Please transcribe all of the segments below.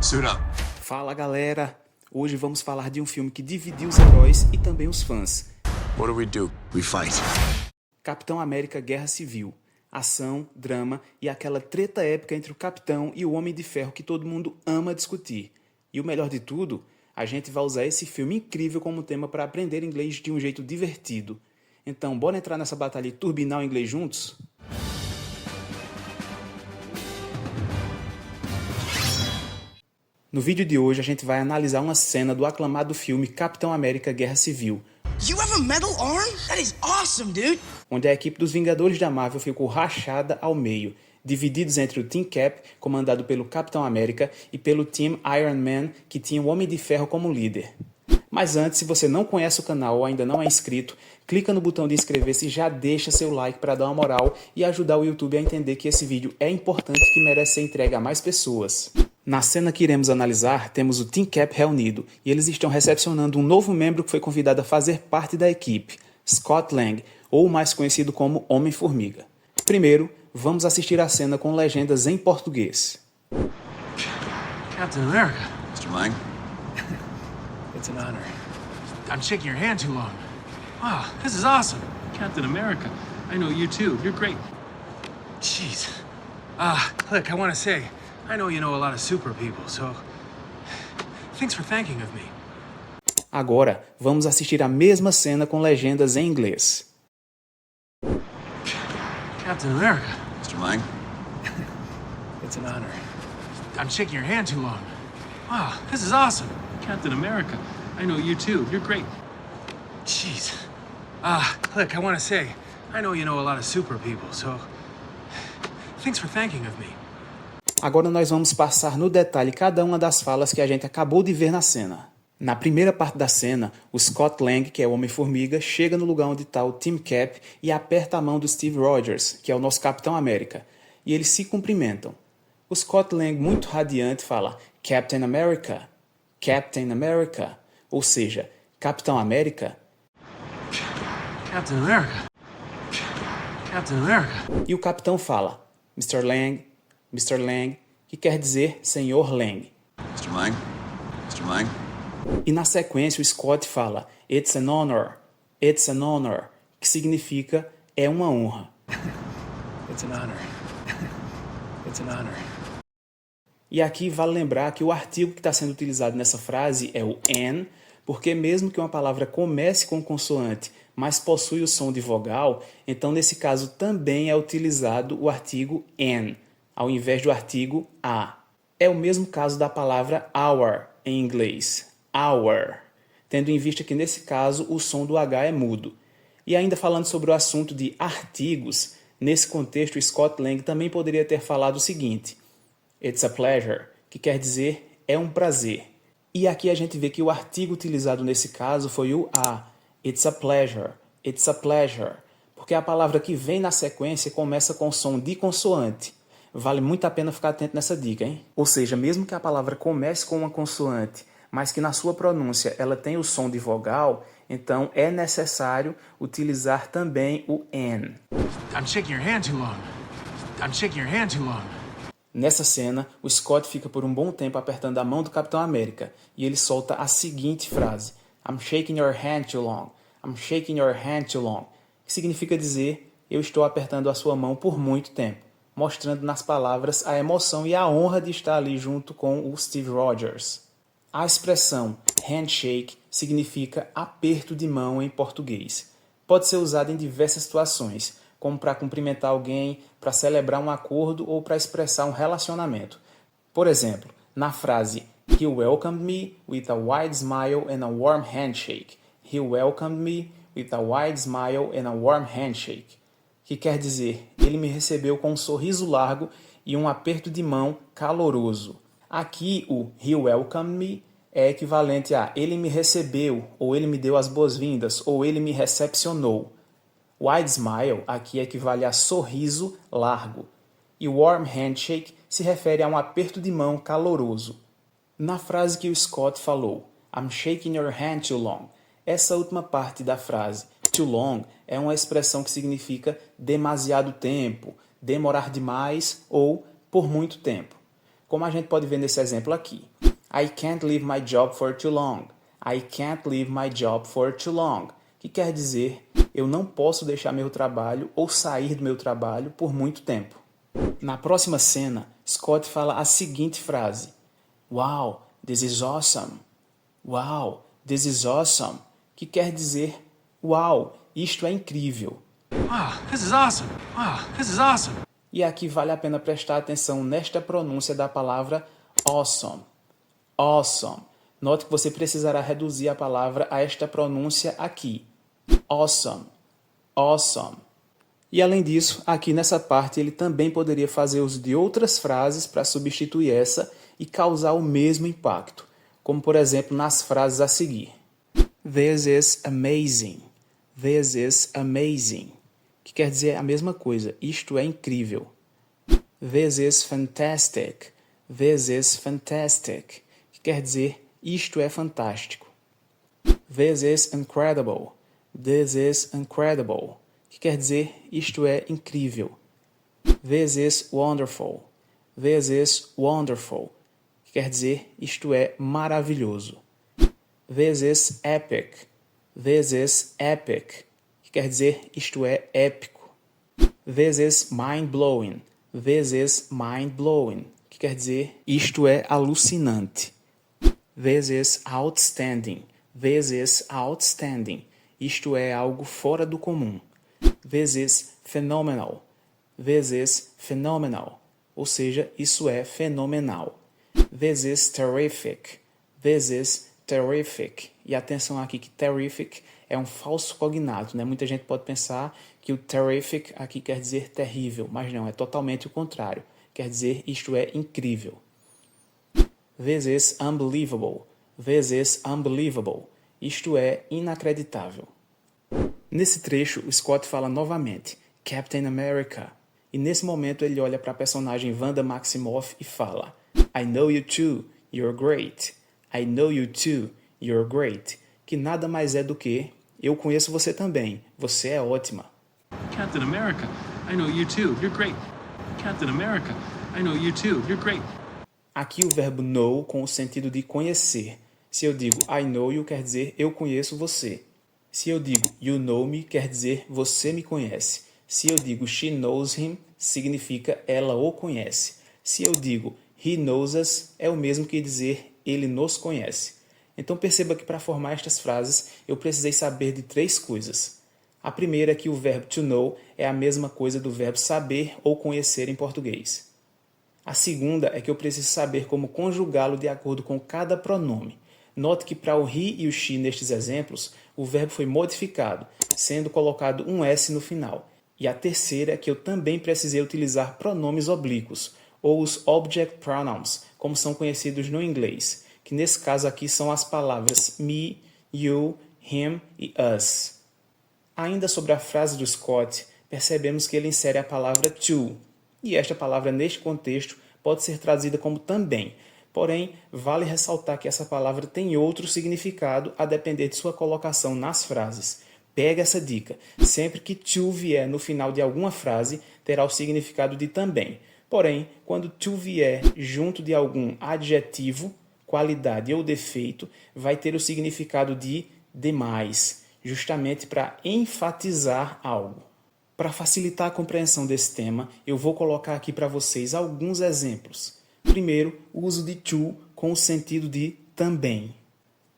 Suit up. Fala galera, hoje vamos falar de um filme que dividiu os heróis e também os fãs. What do? We fight. Capitão América Guerra Civil. Ação, drama e aquela treta épica entre o Capitão e o Homem de Ferro que todo mundo ama discutir. E o melhor de tudo, a gente vai usar esse filme incrível como tema para aprender inglês de um jeito divertido. Então, bora entrar nessa batalha e turbinar o inglês juntos? No vídeo de hoje a gente vai analisar uma cena do aclamado filme Capitão América Guerra Civil, You have a metal arm? That is awesome, dude! onde a equipe dos Vingadores da Marvel ficou rachada ao meio, divididos entre o Team Cap, comandado pelo Capitão América, e pelo Team Iron Man, que tinha o Homem de Ferro como líder. Mas antes, se você não conhece o canal ou ainda não é inscrito, clica no botão de inscrever-se e já deixa seu like para dar uma moral e ajudar o YouTube a entender que esse vídeo é importante e que merece ser entregue a mais pessoas. Na cena que iremos analisar, temos o Team Cap reunido e eles estão recepcionando um novo membro que foi convidado a fazer parte da equipe, Scott Lang, ou mais conhecido como Homem-Formiga. Primeiro, vamos assistir a cena com legendas em português. Captain America, Mr. Lang? it's an honor. I'm shaking your hand too long. Wow, this is awesome. Captain America, I know you too. You're great. Jeez. Look, I want to say, I know you know a lot of super people, so thanks for thanking of me. Agora, vamos assistir a mesma cena com legendas em inglês. Captain America, Mr. Lang? it's an honor. I'm shaking your hand too long. Wow, this is awesome. Captain America, I know you too. You're great. Jeez. Look, I want to say, I know you know a lot of super people, so thanks for thanking of me. Agora nós vamos passar no detalhe cada uma das falas que a gente acabou de ver na cena. Na primeira parte da cena, o Scott Lang, que é o Homem-Formiga, chega no lugar onde está o Team Cap e aperta a mão do Steve Rogers, que é o nosso Capitão América, e eles se cumprimentam. O Scott Lang, muito radiante, fala Captain America, Captain America, ou seja, Capitão América. Captain America. Captain America. E o Capitão fala Mr. Lang, que quer dizer Senhor Lang. Mr. Lang? Mr. Lang? E na sequência o Scott fala It's an honor, que significa é uma honra. It's an honor. It's an honor. E aqui vale lembrar que o artigo que está sendo utilizado nessa frase é o an, porque mesmo que uma palavra comece com consoante, mas possui o som de vogal, então nesse caso também é utilizado o artigo an, ao invés do artigo a. É o mesmo caso da palavra hour em inglês, hour, tendo em vista que nesse caso o som do H é mudo. E ainda falando sobre o assunto de artigos, nesse contexto Scott Lang também poderia ter falado o seguinte, It's a pleasure, que quer dizer é um prazer. E aqui a gente vê que o artigo utilizado nesse caso foi o a, it's a pleasure, porque a palavra que vem na sequência começa com som de consoante. Vale muito a pena ficar atento nessa dica, hein? Ou seja, mesmo que a palavra comece com uma consoante, mas que na sua pronúncia ela tem o som de vogal, então é necessário utilizar também o an. I'm shaking your hand too long. I'm shaking your hand too long. Nessa cena, o Scott fica por um bom tempo apertando a mão do Capitão América e ele solta a seguinte frase: I'm shaking your hand too long. I'm shaking your hand too long. Que significa dizer, eu estou apertando a sua mão por muito tempo, mostrando nas palavras a emoção e a honra de estar ali junto com o Steve Rogers. A expressão handshake significa aperto de mão em português. Pode ser usada em diversas situações, como para cumprimentar alguém, para celebrar um acordo ou para expressar um relacionamento. Por exemplo, na frase He welcomed me with a wide smile and a warm handshake. He welcomed me with a wide smile and a warm handshake. Que quer dizer, ele me recebeu com um sorriso largo e um aperto de mão caloroso. Aqui o He welcomed me é equivalente a ele me recebeu, ou ele me deu as boas-vindas, ou ele me recepcionou. Wide smile aqui equivale a sorriso largo. E warm handshake se refere a um aperto de mão caloroso. Na frase que o Scott falou, I'm shaking your hand too long, essa última parte da frase, too long, é uma expressão que significa demasiado tempo, demorar demais ou por muito tempo. como a gente pode ver nesse exemplo aqui. I can't leave my job for too long. I can't leave my job for too long. Que quer dizer, eu não posso deixar meu trabalho ou sair do meu trabalho por muito tempo. Na próxima cena, Scott fala a seguinte frase. Wow, this is awesome. Wow, this is awesome. Que quer dizer, uau, isto é incrível. Wow, this is awesome. Wow, this is awesome. E aqui vale a pena prestar atenção nesta pronúncia da palavra awesome. Awesome. Note que você precisará reduzir a palavra a esta pronúncia aqui. Awesome. Awesome. E além disso, aqui nessa parte ele também poderia fazer uso de outras frases para substituir essa e causar o mesmo impacto, como por exemplo nas frases a seguir. This is amazing. This is amazing. Que quer dizer a mesma coisa, isto é incrível. This is fantastic. This is fantastic. Que quer dizer isto é fantástico. This is incredible. This is incredible. Que quer dizer isto é incrível. This is wonderful. This is wonderful. Que quer dizer isto é maravilhoso. This is epic. This is epic. Que quer dizer isto é épico. This is mind-blowing. This is mind-blowing. Que quer dizer isto é alucinante. This is outstanding. This is outstanding. Isto é algo fora do comum. This is phenomenal. This is phenomenal. Ou seja, isso é fenomenal. This is terrific. This is terrific. E atenção aqui que terrific é um falso cognato, né? Muita gente pode pensar que o terrific aqui quer dizer terrível, mas não, é totalmente o contrário. Quer dizer isto é incrível. This is unbelievable. This is unbelievable. Isto é inacreditável. Nesse trecho, o Scott fala novamente, Captain America. E nesse momento ele olha para a personagem Wanda Maximoff e fala, I know you too, you're great. I know you too, you're great. Que nada mais é do que, eu conheço você também, você é ótima. Captain America, I know you too, you're great. Captain America, I know you too, you're great. Aqui o verbo know com o sentido de conhecer. Se eu digo I know you, quer dizer eu conheço você. Se eu digo you know me, quer dizer você me conhece. Se eu digo she knows him, significa ela o conhece. Se eu digo he knows us, é o mesmo que dizer ele nos conhece. Então perceba que para formar estas frases eu precisei saber de 3 coisas. A primeira é que o verbo to know é a mesma coisa do verbo saber ou conhecer em português. A segunda é que eu preciso saber como conjugá-lo de acordo com cada pronome. Note que para o he e o she nestes exemplos, o verbo foi modificado, sendo colocado um S no final. E a terceira é que eu também precisei utilizar pronomes oblíquos, ou os object pronouns, como são conhecidos no inglês, que nesse caso aqui são as palavras me, you, him e us. Ainda sobre a frase do Scott, percebemos que ele insere a palavra to, e esta palavra neste contexto pode ser traduzida como também. Porém, vale ressaltar que essa palavra tem outro significado a depender de sua colocação nas frases. Pega essa dica. Sempre que to vier no final de alguma frase, terá o significado de também. Porém, quando to vier junto de algum adjetivo, qualidade ou defeito, vai ter o significado de demais, justamente para enfatizar algo. Para facilitar a compreensão desse tema, eu vou colocar aqui para vocês alguns exemplos. Primeiro, o uso de to com o sentido de também.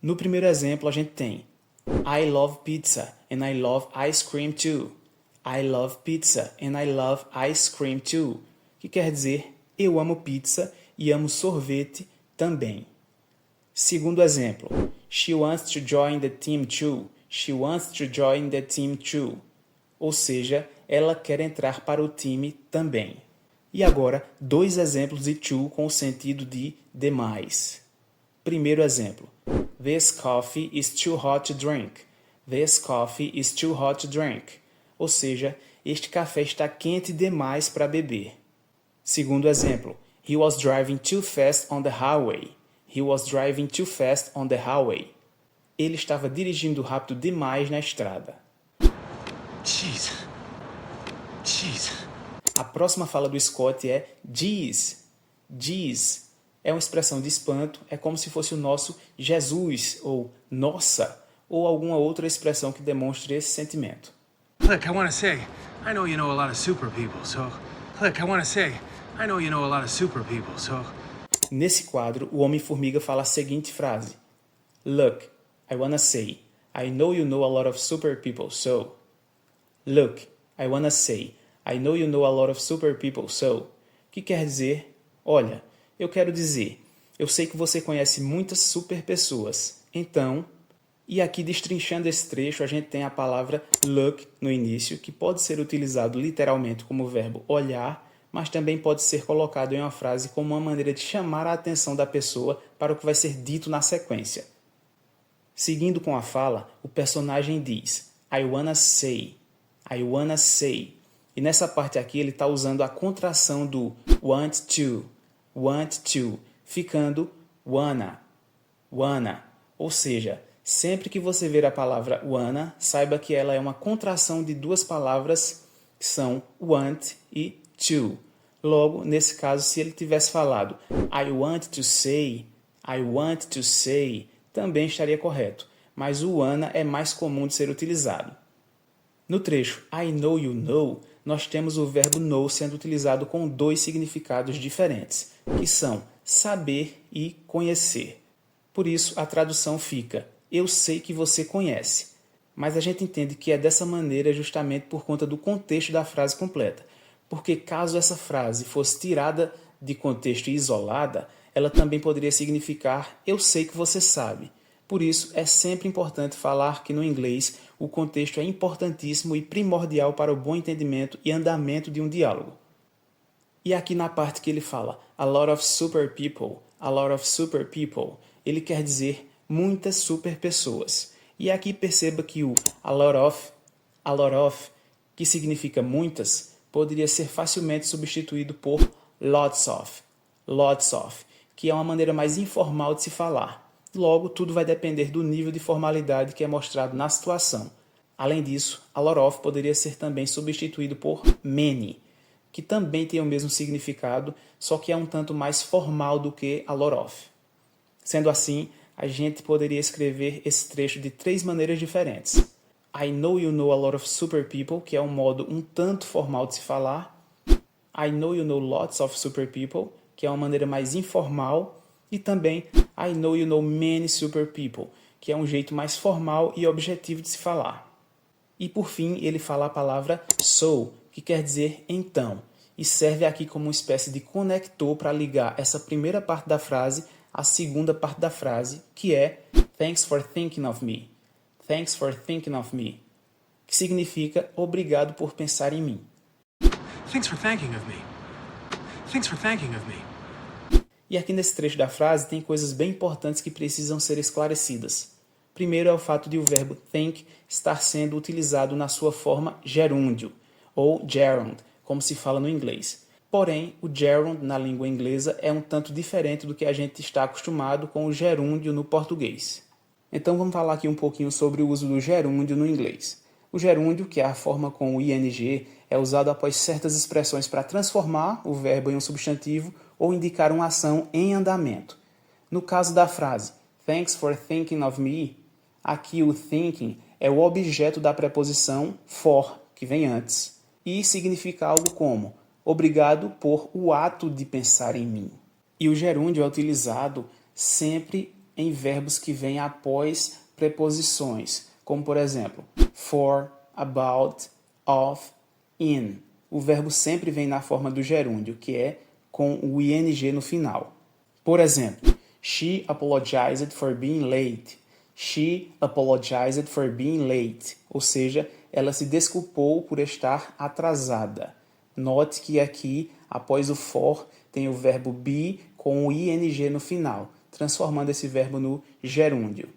No primeiro exemplo, a gente tem I love pizza and I love ice cream too. I love pizza and I love ice cream too. Que quer dizer, eu amo pizza e amo sorvete também. Segundo exemplo, she wants to join the team too. She wants to join the team too. Ou seja, ela quer entrar para o time também. E agora, 2 exemplos de to com o sentido de demais. Primeiro exemplo. This coffee is too hot to drink. This coffee is too hot to drink. Ou seja, este café está quente demais para beber. Segundo exemplo. He was driving too fast on the highway. He was driving too fast on the highway. Ele estava dirigindo rápido demais na estrada. Jeez. A próxima fala do Scott é geez. Geez. É uma expressão de espanto, é como se fosse o nosso Jesus, ou nossa, ou alguma outra expressão que demonstre esse sentimento. Look, I want to say, I know you know a lot of super people, so... Look, I want to say, I know you know a lot of super people, so... Nesse quadro, o Homem-Formiga fala a seguinte frase: Look, I wanna say, I know you know a lot of super people, so... Look, I wanna say, I know you know a lot of super people, so... Que quer dizer, olha, eu quero dizer, eu sei que você conhece muitas super pessoas, então... E aqui, destrinchando esse trecho, a gente tem a palavra look no início, que pode ser utilizado literalmente como verbo olhar, mas também pode ser colocado em uma frase como uma maneira de chamar a atenção da pessoa para o que vai ser dito na sequência. Seguindo com a fala, o personagem diz I wanna say, I wanna say. E nessa parte aqui ele está usando a contração do want to, ficando wanna. Ou seja, sempre que você ver a palavra wanna, saiba que ela é uma contração de duas palavras que são want e to. Logo, nesse caso, se ele tivesse falado I want to say, também estaria correto, mas o wanna é mais comum de ser utilizado. No trecho I know you know, nós temos o verbo know sendo utilizado com dois significados diferentes, que são saber e conhecer. Por isso, a tradução fica eu sei que você conhece, mas a gente entende que é dessa maneira justamente por conta do contexto da frase completa, porque caso essa frase fosse tirada de contexto e isolada, ela também poderia significar eu sei que você sabe. Por isso, é sempre importante falar que no inglês o contexto é importantíssimo e primordial para o bom entendimento e andamento de um diálogo. E aqui na parte que ele fala a lot of super people, ele quer dizer muitas super pessoas. E aqui perceba que o a lot of, que significa muitas, poderia ser facilmente substituído por lots of, que é uma maneira mais informal de se falar. Logo, tudo vai depender do nível de formalidade que é mostrado na situação. Além disso, a lot of poderia ser também substituído por many, que também tem o mesmo significado, só que é um tanto mais formal do que a lot of. Sendo assim, a gente poderia escrever esse trecho de três maneiras diferentes. I know you know a lot of super people, que é um modo um tanto formal de se falar. I know you know lots of super people, que é uma maneira mais informal. E também I know you know many super people, que é um jeito mais formal e objetivo de se falar. E por fim, ele fala a palavra so, que quer dizer então, e serve aqui como uma espécie de conector para ligar essa primeira parte da frase à segunda parte da frase, que é Thanks for thinking of me. Thanks for thinking of me, que significa obrigado por pensar em mim. Thanks for thinking of me. Thanks for thinking of me. E aqui nesse trecho da frase tem coisas bem importantes que precisam ser esclarecidas. Primeiro é o fato de o verbo think estar sendo utilizado na sua forma gerúndio, ou gerund, como se fala no inglês. Porém, o gerund na língua inglesa é um tanto diferente do que a gente está acostumado com o gerúndio no português. Então vamos falar aqui um pouquinho sobre o uso do gerúndio no inglês. O gerúndio, que é a forma com o ing, é usado após certas expressões para transformar o verbo em um substantivo ou indicar uma ação em andamento. No caso da frase Thanks for thinking of me, aqui o thinking é o objeto da preposição for, que vem antes, e significa algo como obrigado por o ato de pensar em mim. E o gerúndio é utilizado sempre em verbos que vêm após preposições, como por exemplo, for, about, of, in. O verbo sempre vem na forma do gerúndio, que é com o ing no final. Por exemplo, she apologized for being late. She apologized for being late. Ou seja, ela se desculpou por estar atrasada. Note que aqui, após o for, tem o verbo be com o ing no final, transformando esse verbo no gerúndio.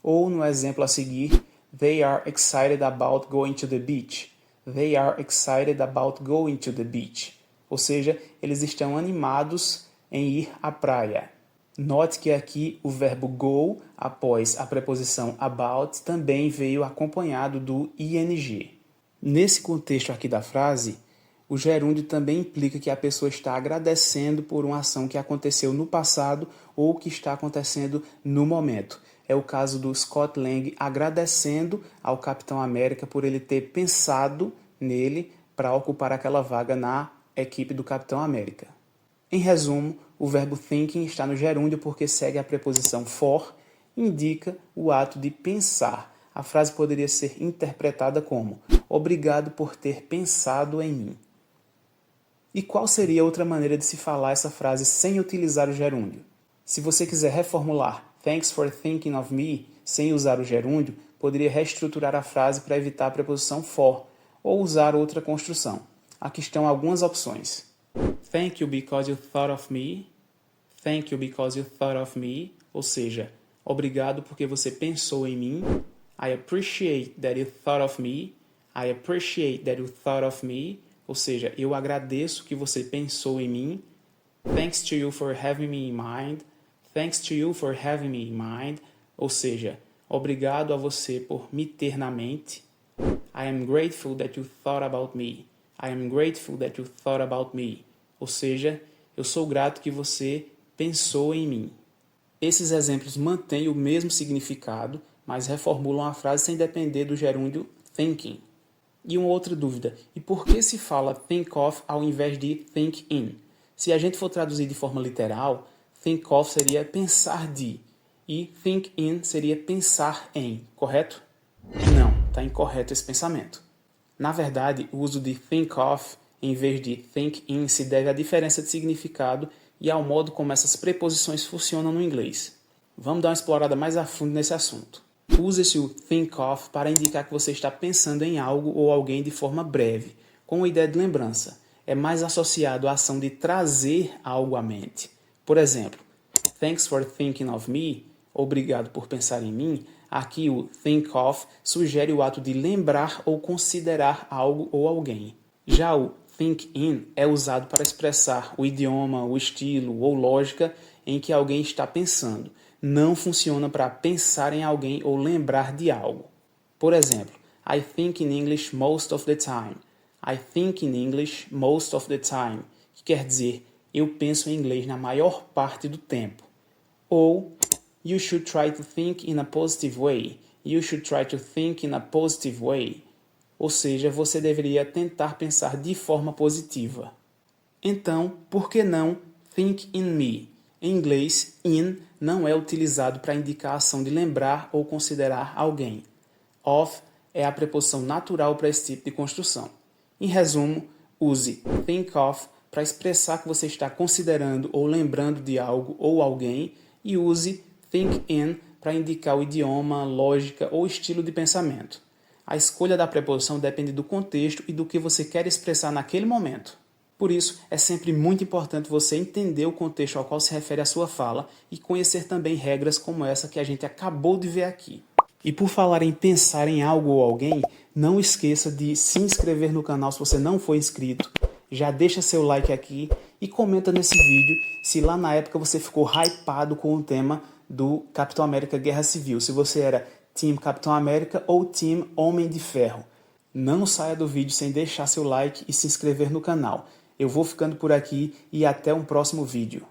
Ou no exemplo a seguir, they are excited about going to the beach. They are excited about going to the beach. Ou seja, eles estão animados em ir à praia. Note que aqui o verbo go, após a preposição about, também veio acompanhado do ing. Nesse contexto aqui da frase, o gerúndio também implica que a pessoa está agradecendo por uma ação que aconteceu no passado ou que está acontecendo no momento. É o caso do Scott Lang agradecendo ao Capitão América por ele ter pensado nele para ocupar aquela vaga na equipe do Capitão América. Em resumo, o verbo thinking está no gerúndio porque segue a preposição for, indica o ato de pensar. A frase poderia ser interpretada como: obrigado por ter pensado em mim. E qual seria outra maneira de se falar essa frase sem utilizar o gerúndio? Se você quiser reformular thanks for thinking of me sem usar o gerúndio, poderia reestruturar a frase para evitar a preposição for ou usar outra construção. Aqui estão algumas opções. Thank you because you thought of me. Thank you because you thought of me. Ou seja, obrigado porque você pensou em mim. I appreciate that you thought of me. I appreciate that you thought of me. Ou seja, eu agradeço que você pensou em mim. Thanks to you for having me in mind. Thanks to you for having me in mind. Ou seja, obrigado a você por me ter na mente. I am grateful that you thought about me. I am grateful that you thought about me. Ou seja, eu sou grato que você pensou em mim. Esses exemplos mantêm o mesmo significado, mas reformulam a frase sem depender do gerúndio thinking. E uma outra dúvida, e por que se fala think of ao invés de think in? Se a gente for traduzir de forma literal, think of seria pensar de, e think in seria pensar em, correto? Não, está incorreto esse pensamento. Na verdade, o uso de think of em vez de think in se deve à diferença de significado e ao modo como essas preposições funcionam no inglês. Vamos dar uma explorada mais a fundo nesse assunto. Use-se o think of para indicar que você está pensando em algo ou alguém de forma breve, com a ideia de lembrança. É mais associado à ação de trazer algo à mente. Por exemplo, thanks for thinking of me, obrigado por pensar em mim. Aqui o think of sugere o ato de lembrar ou considerar algo ou alguém. Já o think in é usado para expressar o idioma, o estilo ou lógica em que alguém está pensando. Não funciona para pensar em alguém ou lembrar de algo. Por exemplo, I think in English most of the time. I think in English most of the time, que quer dizer eu penso em inglês na maior parte do tempo. Ou you should try to think in a positive way. You should try to think in a positive way. Ou seja, você deveria tentar pensar de forma positiva. Então, por que não think in me? Em inglês, in não é utilizado para indicar a ação de lembrar ou considerar alguém. Of é a preposição natural para esse tipo de construção. Em resumo, use think of para expressar que você está considerando ou lembrando de algo ou alguém e use think in para indicar o idioma, lógica ou estilo de pensamento. A escolha da preposição depende do contexto e do que você quer expressar naquele momento. Por isso, é sempre muito importante você entender o contexto ao qual se refere a sua fala e conhecer também regras como essa que a gente acabou de ver aqui. E por falar em pensar em algo ou alguém, não esqueça de se inscrever no canal se você não for inscrito, já deixa seu like aqui e comenta nesse vídeo se lá na época você ficou hypado com o tema do Capitão América Guerra Civil, se você era Team Capitão América ou Team Homem de Ferro. Não saia do vídeo sem deixar seu like e se inscrever no canal. Eu vou ficando por aqui e até um próximo vídeo.